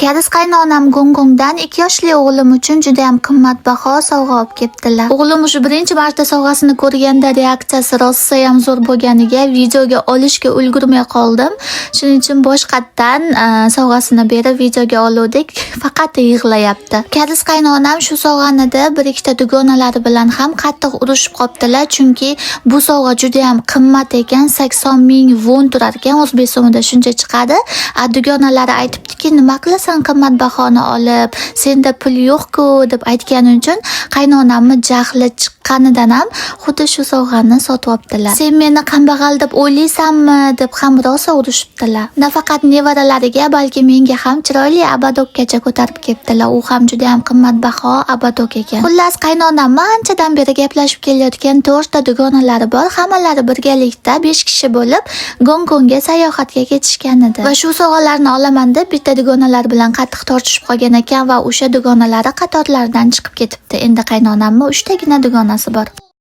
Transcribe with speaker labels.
Speaker 1: Kariz qaynonam Gongongdan 2 yoshli o'g'lim uchun juda ham qimmatbaho sovg'a olib kelibdilar. O'g'lim o'sha birinchi marta sovg'asini ko'rganda reaksiyasi rosa ham zo'r bo'lganiga videoga olishga ulgurmay qoldim. Shuning uchun boshqatdan sovg'asini berib videoga oluvdik, faqat yig'layapti. Kariz qaynonam shu sovg'anida bir ikkita dugonalari bilan ham qattiq urushib qoptilar, chunki bu sovg'a juda ham qimmat ekan, 80 ming won turar ekan, o'zbek so'mida shuncha chiqadi. Dugonalari aytibdiki, nima qilasan qimmatbahoni olib, senda pul yo'q-ku deb aytgani uchun qaynonamni jahli chiqqanidan ham xuddi shu sovg'ani sotib olibdilar. Sen meni kambag'al deb o'ylaysanmi deb ham rosa urushibdilar. Nafaqat nevaralariga, balki menga ham chiroyli abadokkacha ko'tarib kelibdilar. U ham juda ham qimmatbaho abadok ekan. Xullas, qaynonam anchadan beri gaplashib kelayotgan 4 ta dugonalari bor. Hammalari birgalikda 5 kishi bo'lib Gongkongga sayohatga ketishgan edi. Va shu sovg'alarni olaman deb bitta dugonalar bilan qattiq tortishib qolgan ekan va o'sha dugonalari qatorlaridan chiqib ketibdi. Endi qaynonamning 3 tagina dugonasi bor.